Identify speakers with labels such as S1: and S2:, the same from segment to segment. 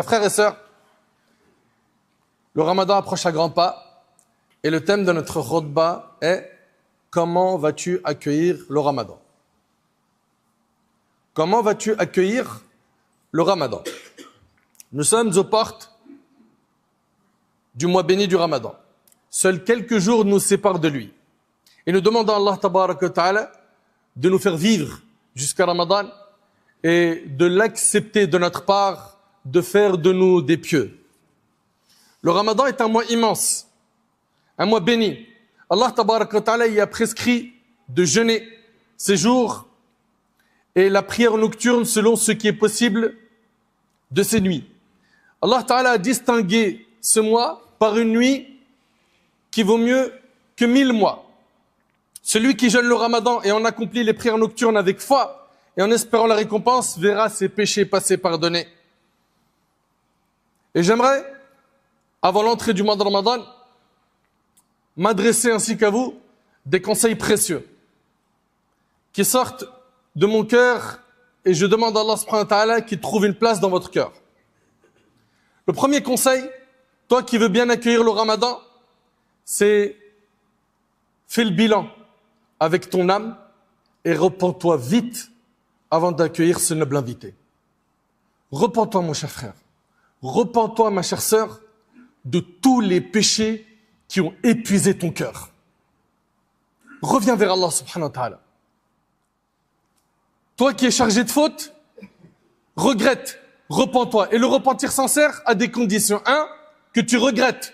S1: Frères et sœurs, le Ramadan approche à grands pas et le thème de notre khutbah est « Comment vas-tu accueillir le Ramadan ?» Comment vas-tu accueillir le Ramadan? Nous sommes aux portes du mois béni du Ramadan. Seuls quelques jours nous séparent de lui. Et nous demandons à Allah Tabaraka wa Ta'ala de nous faire vivre jusqu'à Ramadan et de l'accepter de notre part, de faire de nous des pieux. Le Ramadan est un mois immense, un mois béni. Allah Tabaraka wa Ta'ala y a prescrit de jeûner ces jours et la prière nocturne selon ce qui est possible de ces nuits. Allah Ta'ala a distingué ce mois par une nuit qui vaut mieux que 1000 mois. Celui qui jeûne le Ramadan et en accomplit les prières nocturnes avec foi et en espérant la récompense verra ses péchés passés pardonnés. Et j'aimerais, avant l'entrée du mois de Ramadan, m'adresser ainsi qu'à vous des conseils précieux qui sortent de mon cœur et je demande à Allah subhanahu wa ta'ala qu'il trouve une place dans votre cœur. Le premier conseil, toi qui veux bien accueillir le Ramadan, c'est fais le bilan avec ton âme et repens-toi vite avant d'accueillir ce noble invité. Repens-toi mon cher frère, repens-toi ma chère sœur de tous les péchés qui ont épuisé ton cœur. Reviens vers Allah subhanahu wa ta'ala. Toi qui es chargé de fautes, regrette, repens-toi. Et le repentir sincère a des conditions. Un, que tu regrettes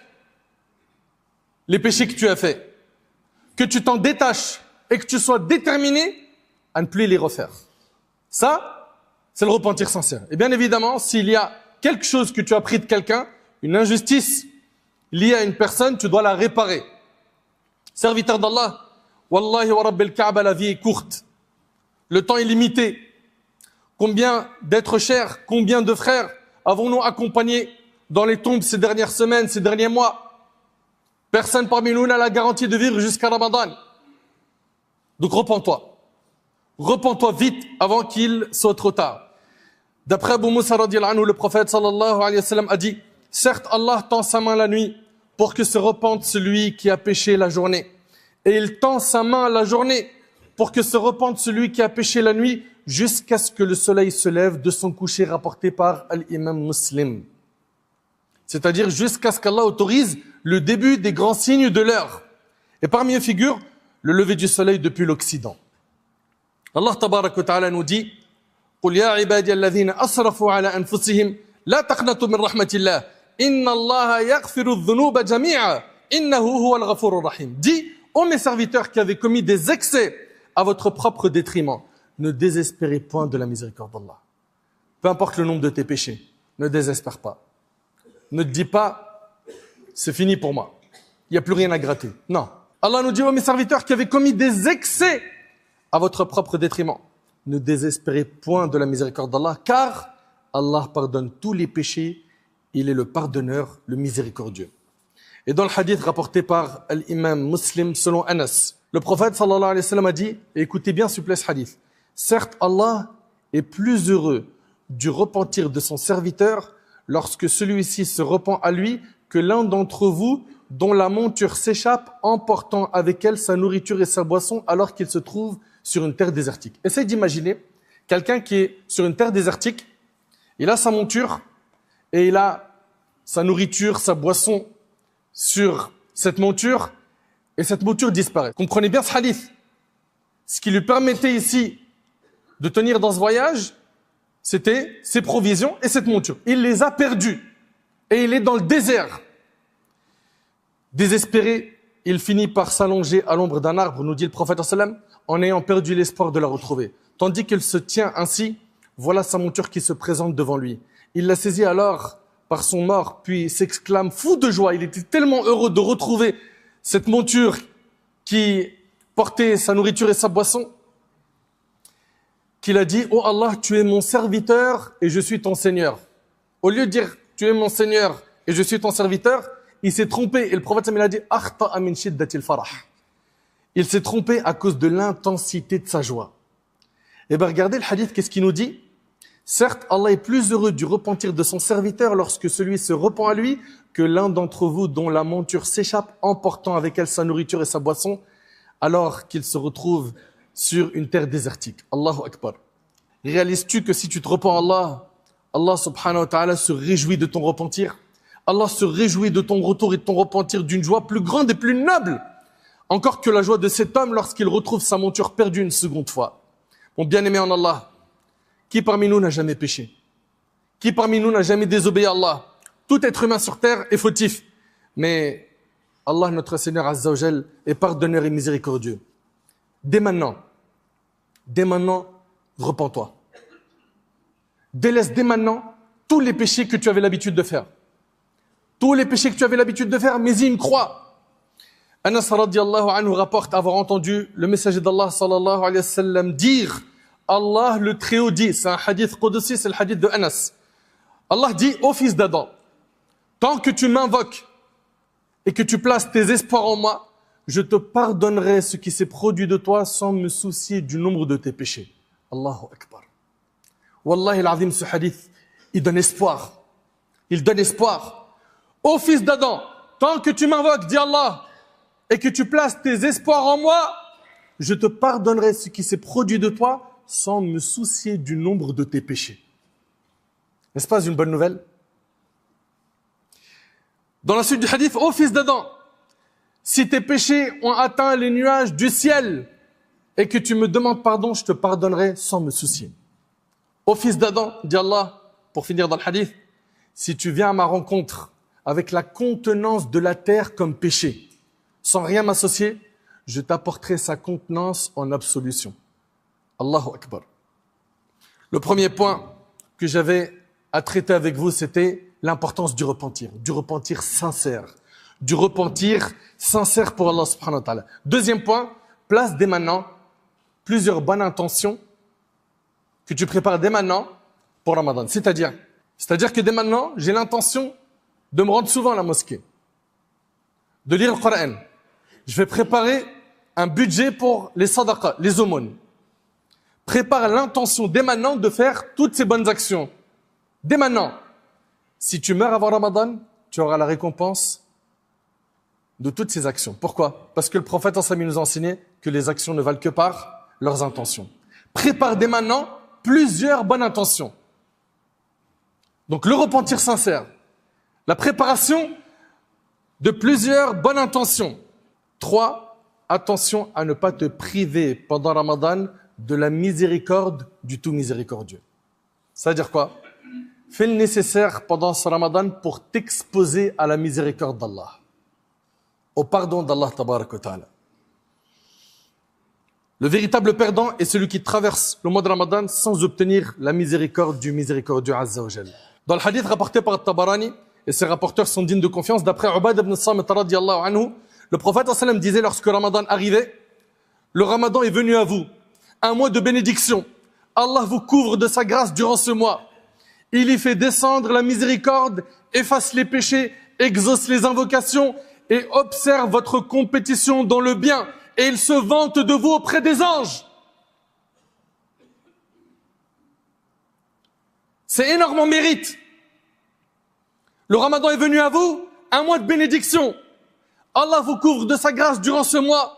S1: les péchés que tu as faits, que tu t'en détaches et que tu sois déterminé à ne plus les refaire. Ça, c'est le repentir sincère. Et bien évidemment, s'il y a quelque chose que tu as pris de quelqu'un, une injustice liée à une personne, tu dois la réparer. Serviteur d'Allah, Wallahi wa Rabbil Kaaba, la vie est courte. Le temps est limité. Combien d'êtres chers, combien de frères avons-nous accompagnés dans les tombes ces dernières semaines, ces derniers mois? Personne parmi nous n'a la garantie de vivre jusqu'à Ramadan. Donc repens-toi. Repens-toi vite avant qu'il soit trop tard. D'après Abu Musa radiyallahu anhu, le prophète sallallahu alayhi wa sallam a dit: certes, Allah tend sa main la nuit pour que se repente celui qui a péché la journée. Et il tend sa main la journée pour que se repente celui qui a péché la nuit jusqu'à ce que le soleil se lève de son coucher, rapporté par l'imam Muslim. C'est-à-dire jusqu'à ce qu'Allah autorise le début des grands signes de l'heure. Et parmi eux figure le lever du soleil depuis l'Occident. Allah Tabaraka wa Ta'ala nous dit: قل يا عبادي الذين أسرفوا على أنفسهم لا تقنطوا من رحمة الله إن الله يغفر الذنوب جميعا إنه هو الغفور الرحيم. Dis, ô mes serviteurs qui avez commis des excès à votre propre détriment, ne désespérez point de la miséricorde d'Allah. Peu importe le nombre de tes péchés, ne désespère pas. Ne te dis pas, c'est fini pour moi, il n'y a plus rien à gratter. Non. Allah nous dit, ô mes serviteurs qui avez commis des excès à votre propre détriment, ne désespérez point de la miséricorde d'Allah, car Allah pardonne tous les péchés, il est le pardonneur, le miséricordieux. Et dans le hadith rapporté par l'imam Muslim selon Anas, le prophète sallallahu alayhi wa sallam a dit, et écoutez bien s'il vous plaît ce hadith: certes Allah est plus heureux du repentir de son serviteur lorsque celui-ci se repent à lui que l'un d'entre vous dont la monture s'échappe emportant avec elle sa nourriture et sa boisson alors qu'il se trouve sur une terre désertique. Essaye d'imaginer quelqu'un qui est sur une terre désertique, il a sa monture et il a sa nourriture, sa boisson sur cette monture et cette monture disparaît. Comprenez bien ce hadith. Ce qui lui permettait ici de tenir dans ce voyage, c'était ses provisions et cette monture. Il les a perdues et il est dans le désert. Désespéré, il finit par s'allonger à l'ombre d'un arbre, nous dit le prophète sallam, en ayant perdu l'espoir de la retrouver. Tandis qu'il se tient ainsi, voilà sa monture qui se présente devant lui. Il la saisit alors par son mort, puis s'exclame fou de joie. Il était tellement heureux de retrouver cette monture qui portait sa nourriture et sa boisson, qu'il a dit: oh Allah, tu es mon serviteur et je suis ton Seigneur. Au lieu de dire tu es mon Seigneur et je suis ton serviteur, il s'est trompé. Et le prophète il a dit: akhta'a min shiddatil farah. Il s'est trompé à cause de l'intensité de sa joie. Et bien regardez le hadith, qu'est-ce qu'il nous dit? Certes, Allah est plus heureux du repentir de son serviteur lorsque celui se repent à lui que l'un d'entre vous dont la monture s'échappe emportant avec elle sa nourriture et sa boisson alors qu'il se retrouve sur une terre désertique. Allahu Akbar. Réalises-tu que si tu te repens à Allah, Allah subhanahu wa ta'ala se réjouit de ton repentir? Allah se réjouit de ton retour et de ton repentir d'une joie plus grande et plus noble encore que la joie de cet homme lorsqu'il retrouve sa monture perdue une seconde fois. Mon bien-aimé en Allah, qui parmi nous n'a jamais péché? Qui parmi nous n'a jamais désobéi à Allah? Tout être humain sur terre est fautif. Mais Allah, notre Seigneur Azza wa Jal, est pardonneur et miséricordieux. Dès maintenant, repens-toi. Délaisse dès maintenant tous les péchés que tu avais l'habitude de faire. Tous les péchés que tu avais l'habitude de faire, mais y une croix. Anas radiallahu anhu rapporte avoir entendu le messager d'Allah sallallahu alayhi wa sallam dire Allah le Très-Haut dit, c'est un hadith qudsi, c'est le hadith de Anas. Allah dit ô fils d'Adam, tant que tu m'invoques et que tu places tes espoirs en moi, je te pardonnerai ce qui s'est produit de toi sans me soucier du nombre de tes péchés. Allahu Akbar. Wallahi al-azim, ce hadith, il donne espoir. Il donne espoir. Ô fils d'Adam, tant que tu m'invoques, dit Allah, et que tu places tes espoirs en moi, je te pardonnerai ce qui s'est produit de toi sans me soucier du nombre de tes péchés. N'est-ce pas une bonne nouvelle? Dans la suite du hadith, ô fils d'Adam, si tes péchés ont atteint les nuages du ciel et que tu me demandes pardon, je te pardonnerai sans me soucier. Ô fils d'Adam, dit Allah, pour finir dans le hadith, si tu viens à ma rencontre avec la contenance de la terre comme péché, sans rien m'associer, je t'apporterai sa contenance en absolution. Allahu Akbar. Le premier point que j'avais à traiter avec vous, c'était l'importance du repentir sincère. Du repentir sincère pour Allah subhanahu wa ta'ala. Deuxième point, place dès maintenant plusieurs bonnes intentions que tu prépares dès maintenant pour Ramadan. C'est-à-dire que dès maintenant, j'ai l'intention de me rendre souvent à la mosquée, de lire le Coran. Je vais préparer un budget pour les sadaqas, les aumônes. Prépare l'intention dès maintenant de faire toutes ces bonnes actions. Dès maintenant. Si tu meurs avant Ramadan, tu auras la récompense de toutes ces actions. Pourquoi? Parce que le prophète nous a enseigné que les actions ne valent que par leurs intentions. Prépare dès maintenant plusieurs bonnes intentions. Donc le repentir sincère, la préparation de plusieurs bonnes intentions. 3, attention à ne pas te priver pendant Ramadan de la miséricorde du tout miséricordieux. Ça veut dire quoi? Fais le nécessaire pendant ce Ramadan pour t'exposer à la miséricorde d'Allah, au pardon d'Allah tabarak wa ta'ala. Le véritable perdant est celui qui traverse le mois de Ramadan sans obtenir la miséricorde du miséricordieux Azza wa Jal. Dans le hadith rapporté par Tabarani, et ses rapporteurs sont dignes de confiance, d'après Ubad ibn Samit radiyallahu anhu, le prophète sallam disait lorsque Ramadan arrivait, le Ramadan est venu à vous, un mois de bénédiction. Allah vous couvre de sa grâce durant ce mois. Il y fait descendre la miséricorde, efface les péchés, exauce les invocations et observe votre compétition dans le bien. Et il se vante de vous auprès des anges. C'est énormément mérite. Le Ramadan est venu à vous, un mois de bénédiction. Allah vous couvre de sa grâce durant ce mois.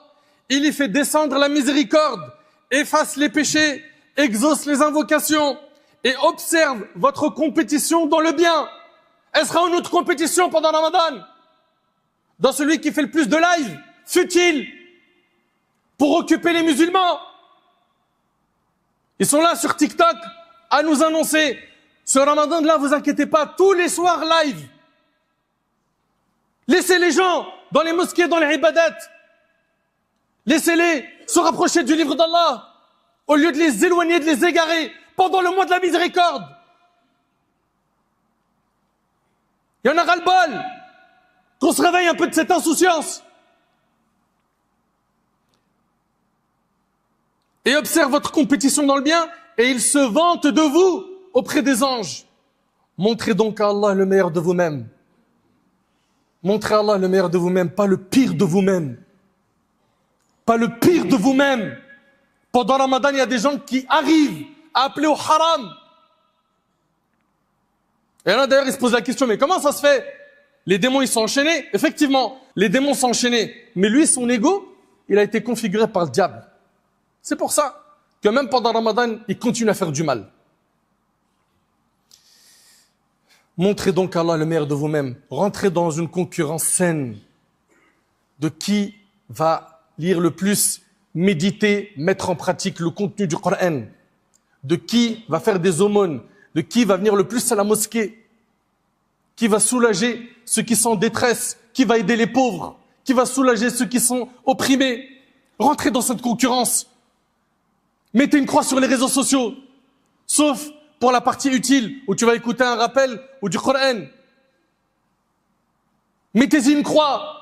S1: Il y fait descendre la miséricorde, efface les péchés, exauce les invocations et observe votre compétition dans le bien. Elle sera en autre compétition pendant Ramadan. Dans celui qui fait le plus de live, futile, pour occuper les musulmans. Ils sont là sur TikTok à nous annoncer ce Ramadan là, vous inquiétez pas, tous les soirs live. Laissez les gens dans les mosquées, dans les ibadat. Laissez-les se rapprocher du livre d'Allah au lieu de les éloigner, de les égarer pendant le mois de la miséricorde. Il y en a ras-le-bol qu'on se réveille un peu de cette insouciance. Et observe votre compétition dans le bien et il se vante de vous auprès des anges. Montrez donc à Allah le meilleur de vous-même. Montrez à Allah le meilleur de vous-même, pas le pire de vous-même. Pas le pire de vous-même. Pendant Ramadan, il y a des gens qui arrivent à appeler au haram. Et là, d'ailleurs, il se pose la question, mais comment ça se fait? Les démons, ils sont enchaînés. Effectivement, les démons sont enchaînés. Mais lui, son ego, il a été configuré par le diable. C'est pour ça que même pendant Ramadan, il continue à faire du mal. Montrez donc à Allah le meilleur de vous-même. Rentrez dans une concurrence saine de qui va lire le plus, méditer, mettre en pratique le contenu du Coran, de qui va faire des aumônes, de qui va venir le plus à la mosquée, qui va soulager ceux qui sont en détresse, qui va aider les pauvres, qui va soulager ceux qui sont opprimés. Rentrez dans cette concurrence. Mettez une croix sur les réseaux sociaux, sauf pour la partie utile, où tu vas écouter un rappel ou du Coran. Mettez-y une croix.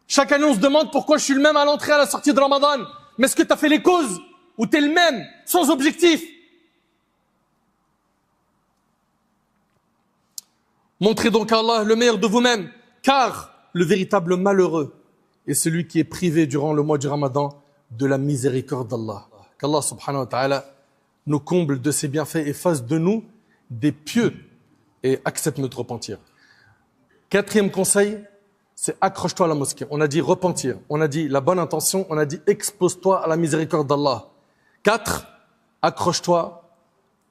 S1: Chaque année, on se demande pourquoi je suis le même à l'entrée et à la sortie de Ramadan. Mais est-ce que tu as fait les causes? Ou tu es le même, sans objectif? Montrez donc à Allah le meilleur de vous-même, car le véritable malheureux est celui qui est privé durant le mois du Ramadan de la miséricorde d'Allah. Qu'Allah subhanahu wa ta'ala nous comble de ses bienfaits et fasse de nous des pieux et accepte notre repentir. Quatrième conseil, c'est accroche-toi à la mosquée. On a dit repentir, on a dit la bonne intention, on a dit expose-toi à la miséricorde d'Allah. 4, accroche-toi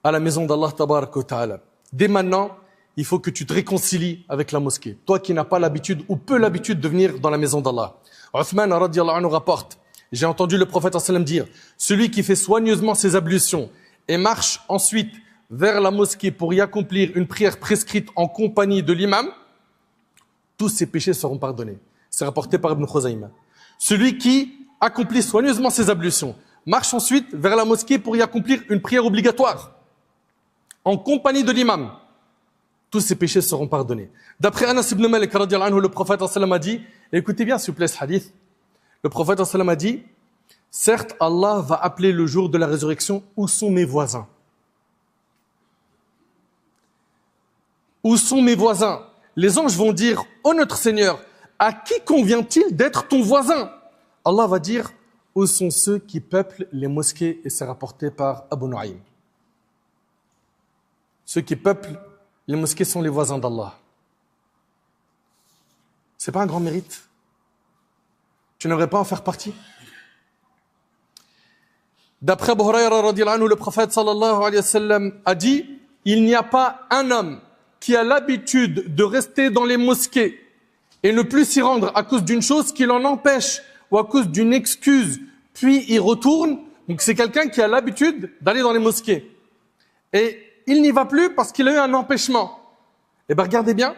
S1: à la maison d'Allah tabarak wa ta'ala. Dès maintenant, il faut que tu te réconcilies avec la mosquée. Toi qui n'as pas l'habitude ou peu l'habitude de venir dans la maison d'Allah. Uthman radiyallahu anhu rapporte, j'ai entendu le prophète sallam dire, celui qui fait soigneusement ses ablutions et marche ensuite vers la mosquée pour y accomplir une prière prescrite en compagnie de l'imam, tous ses péchés seront pardonnés. C'est rapporté par Ibn Khuzayma. Celui qui accomplit soigneusement ses ablutions, marche ensuite vers la mosquée pour y accomplir une prière obligatoire en compagnie de l'imam, tous ses péchés seront pardonnés. D'après Anas ibn Malik, le prophète a dit, écoutez bien s'il vous plaît ce hadith, le prophète a dit, certes Allah va appeler le jour de la résurrection, où sont mes voisins? Où sont mes voisins? Les anges vont dire, ô notre Seigneur, à qui convient-il d'être ton voisin? Allah va dire, où sont ceux qui peuplent les mosquées? Et c'est rapporté par Abu Nu'aym. Ceux qui peuplent les mosquées sont les voisins d'Allah. C'est pas un grand mérite? Tu n'aimerais pas en faire partie? D'après Abu Hurayra radiyallahu anhu, le prophète sallallahu alayhi wa sallam a dit, il n'y a pas un homme qui a l'habitude de rester dans les mosquées et ne plus s'y rendre à cause d'une chose qui l'en empêche ou à cause d'une excuse, puis il retourne. Donc c'est quelqu'un qui a l'habitude d'aller dans les mosquées. Et il n'y va plus parce qu'il a eu un empêchement. Eh bien regardez bien.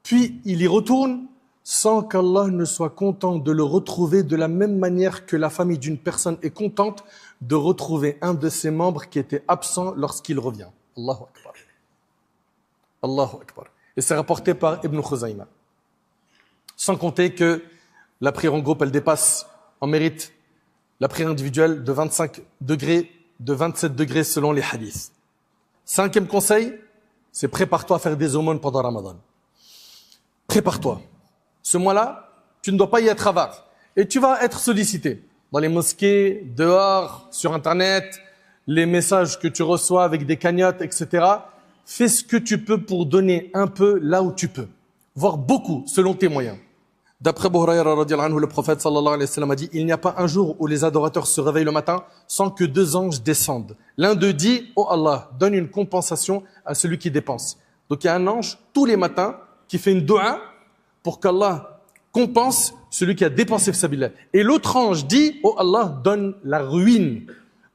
S1: Puis il y retourne sans qu'Allah ne soit content de le retrouver de la même manière que la famille d'une personne est contente de retrouver un de ses membres qui était absent lorsqu'il revient. Allahu Akbar. Allahu Akbar. Et c'est rapporté par Ibn Khuzayma. Sans compter que la prière en groupe, elle dépasse en mérite la prière individuelle de 25 degrés, de 27 degrés selon les hadiths. 5e conseil, c'est prépare-toi à faire des aumônes pendant Ramadan. Prépare-toi. Ce mois-là, tu ne dois pas y être avare. Et tu vas être sollicité dans les mosquées, dehors, sur Internet, les messages que tu reçois avec des cagnottes, etc. Fais ce que tu peux pour donner un peu là où tu peux, voire beaucoup, selon tes moyens. D'après Abu Hurayra radiyallahu anhu, le prophète sallallahu alayhi wa sallam a dit, il n'y a pas un jour où les adorateurs se réveillent le matin sans que 2 anges descendent. L'un d'eux dit, oh Allah, donne une compensation à celui qui dépense. Donc il y a un ange tous les matins qui fait une dua pour qu'Allah compense celui qui a dépensé fisabilillah. Et l'autre ange dit, oh Allah, donne la ruine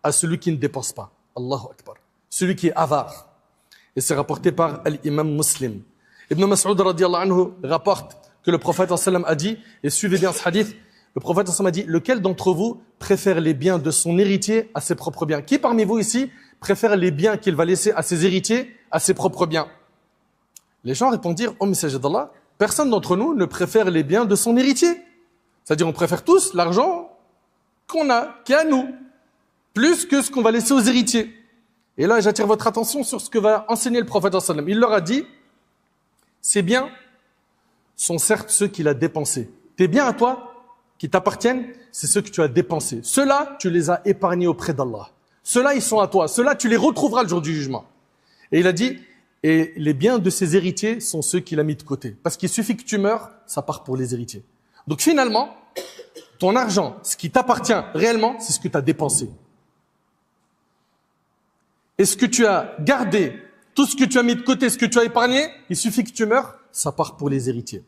S1: à celui qui ne dépense pas. Allahu Akbar. Celui qui est avare. Et c'est rapporté par l'imam Muslim. Ibn Mas'ud radiyallahu anhu rapporte que le prophète sallam a dit, et suivez bien ce hadith, le prophète sallam a dit, lequel d'entre vous préfère les biens de son héritier à ses propres biens? Qui parmi vous ici préfère les biens qu'il va laisser à ses héritiers à ses propres biens? Les gens répondirent, ô messager d'Allah, personne d'entre nous ne préfère les biens de son héritier. C'est-à-dire, on préfère tous l'argent qu'on a, qui est à nous, plus que ce qu'on va laisser aux héritiers. Et là, j'attire votre attention sur ce que va enseigner le prophète sallam. Il leur a dit, ces biens sont certes ceux qu'il a dépensés. Tes biens à toi, qui t'appartiennent, c'est ceux que tu as dépensés. Ceux-là, tu les as épargnés auprès d'Allah. Ceux-là, ils sont à toi. Ceux-là, tu les retrouveras le jour du jugement. Et il a dit, et les biens de ses héritiers sont ceux qu'il a mis de côté. Parce qu'il suffit que tu meurs, ça part pour les héritiers. Donc finalement, ton argent, ce qui t'appartient réellement, c'est ce que tu as dépensé. Et ce que tu as gardé, tout ce que tu as mis de côté, ce que tu as épargné, il suffit que tu meurs, ça part pour les héritiers.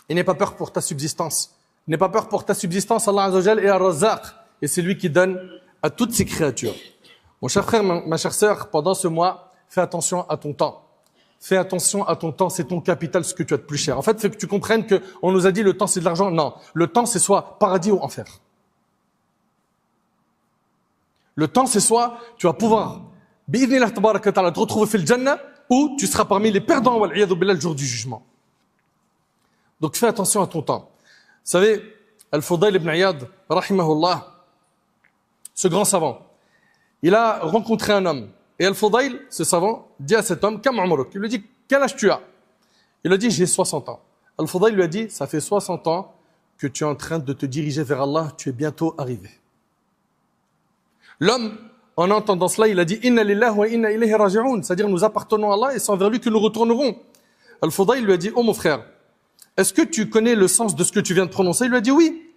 S1: Et n'aie pas peur pour ta subsistance. N'aie pas peur pour ta subsistance, Allah Azza wa Jal est Ar-Razzaq. Et c'est lui qui donne à toutes ses créatures. Mon cher frère, ma chère sœur, pendant ce mois, fais attention à ton temps. Fais attention à ton temps, c'est ton capital, ce que tu as de plus cher. En fait, c'est que tu comprennes que on nous a dit le temps c'est de l'argent. Non, le temps c'est soit paradis ou enfer. Le temps c'est soit tu vas pouvoir bi'idhnillah tabaraka ta'ala te retrouver fil jannah ou tu seras parmi les perdants wal iyadhu billah le jour du jugement. Donc fais attention à ton temps. Vous savez, Al-Fudayl ibn Iyad, rahimahullah, ce grand savant, il a rencontré un homme. Et Al-Fudayl, ce savant, dit à cet homme, Kam umruk? Il lui dit, quel âge tu as? Il lui dit, j'ai 60 ans. Al-Fudayl lui a dit, ça fait 60 ans que tu es en train de te diriger vers Allah, tu es bientôt arrivé. L'homme, en entendant cela, il a dit, Inna lillahi wa inna ilayhi raji'un, c'est-à-dire nous appartenons à Allah et c'est envers lui que nous retournerons. Al-Fudayl lui a dit, oh mon frère, est-ce que tu connais le sens de ce que tu viens de prononcer? Il lui a dit oui.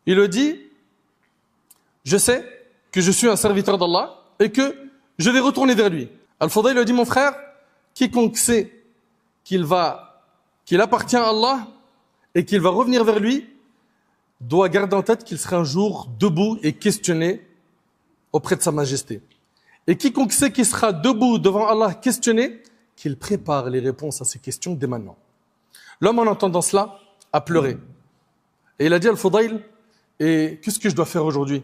S1: Il lui a dit, je sais que je suis un serviteur d'Allah et que je vais retourner vers lui. Al-Fudayl lui a dit, mon frère, quiconque sait qu'il appartient à Allah et qu'il va revenir vers lui, doit garder en tête qu'il sera un jour debout et questionné auprès de sa majesté. Et quiconque sait qu'il sera debout devant Allah questionné, qu'il prépare les réponses à ces questions dès maintenant. L'homme, en entendant cela, a pleuré. Et il a dit à Al-Fudayl, et qu'est-ce que je dois faire aujourd'hui?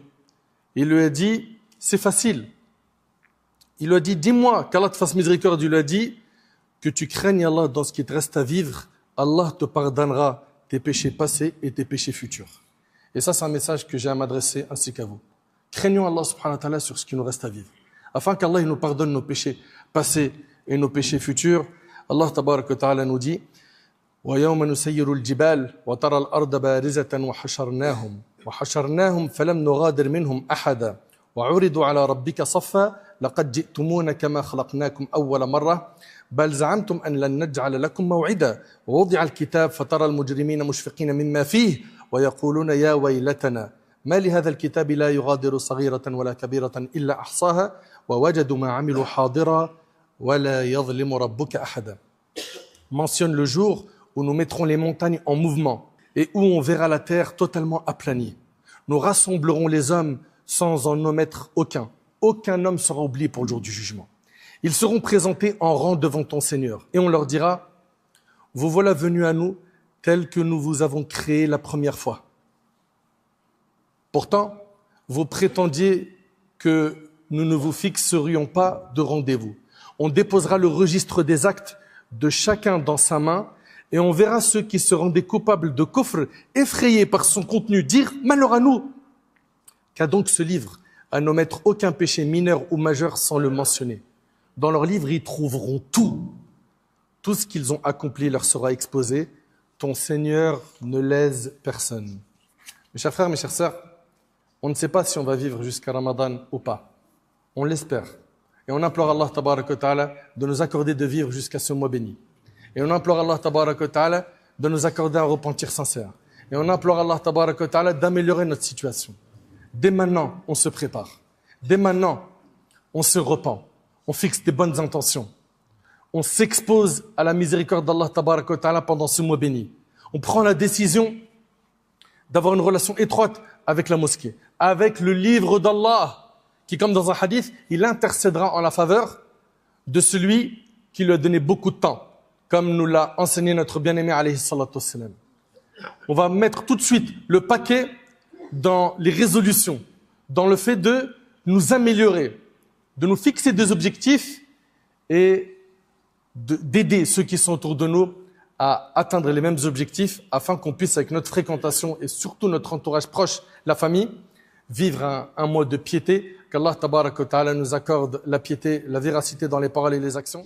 S1: Il lui a dit, c'est facile. Il lui a dit, dis-moi qu'Allah te fasse miséricorde. Il lui a dit, que tu craignes Allah dans ce qui te reste à vivre, Allah te pardonnera tes péchés passés et tes péchés futurs. Et ça, c'est un message que j'ai à m'adresser ainsi qu'à vous. Craignons Allah subhanahu wa ta'ala sur ce qui nous reste à vivre. Afin qu'Allah nous pardonne nos péchés passés et nos péchés futurs. Allah tabaraka wa ta'ala nous dit, وَيَوْمَ نُسَيِّرُ الْجِبَالِ وَتَرَى الْأَرْضَ بَارِزَةً وَحَشَرْنَاهُمْ فَلَمْ نُغَادِرْ مِنْهُمْ أَحَدًا وَعُرِضُوا عَلَى رَبِّكَ صَفًّا لَقَدْ جِئْتُمُونَ كَمَا خَلَقْنَاكُمْ أَوَّلَ مَرَّةٍ بَلْ زَعَمْتُمْ أَنْ لَنْ نَجْعَلَ لَكُمْ مَوْعِدًا وَوُضِعَ الْكِتَابُ فَتَرَى الْمُجْرِمِينَ مُشْفِقِينَ مِمَّا فِيهِ وَيَقُولُونَ يَا وَيْلَتَنَا ما لهذا الكتاب لا يغادر صغيرة ولا كبيرة إلا أحصاها ووجدوا ما عملوا حاضرا ولا يظلم ربك أحدا. Mentionne le jour où nous mettrons les montagnes en mouvement et où on verra la terre totalement aplanie. Nous rassemblerons les hommes sans en omettre aucun. Aucun homme sera oublié pour le jour du jugement. Ils seront présentés en rang devant ton Seigneur et on leur dira, vous voilà venus à nous tels que nous vous avons créés la première fois. Pourtant, vous prétendiez que nous ne vous fixerions pas de rendez-vous. On déposera le registre des actes de chacun dans sa main et on verra ceux qui se rendaient coupables de kufr, effrayés par son contenu, dire « Malheur à nous !» Qu'a donc ce livre à n'omettre aucun péché mineur ou majeur sans le mentionner. Dans leur livre, ils trouveront tout. Tout ce qu'ils ont accompli leur sera exposé. Ton Seigneur ne lèse personne. Mes chers frères, mes chères sœurs, on ne sait pas si on va vivre jusqu'à Ramadan ou pas. On l'espère. Et on implore Allah tabaraka wa ta'ala de nous accorder de vivre jusqu'à ce mois béni. Et on implore Allah tabaraka wa ta'ala de nous accorder un repentir sincère. Et on implore Allah tabaraka wa ta'ala d'améliorer notre situation. Dès maintenant, on se prépare. Dès maintenant, on se repent. On fixe des bonnes intentions. On s'expose à la miséricorde d'Allah tabaraka wa ta'ala pendant ce mois béni. On prend la décision d'avoir une relation étroite avec la mosquée, avec le livre d'Allah, qui, comme dans un hadith, il intercédera en la faveur de celui qui lui a donné beaucoup de temps, comme nous l'a enseigné notre bien-aimé alayhi salatu wassalam. On va mettre tout de suite le paquet dans les résolutions, dans le fait de nous améliorer, de nous fixer des objectifs et d'aider ceux qui sont autour de nous à atteindre les mêmes objectifs afin qu'on puisse, avec notre fréquentation et surtout notre entourage proche, la famille, vivre un mois de piété, qu'Allah tabaraka wa ta'ala nous accorde la piété, la véracité dans les paroles et les actions.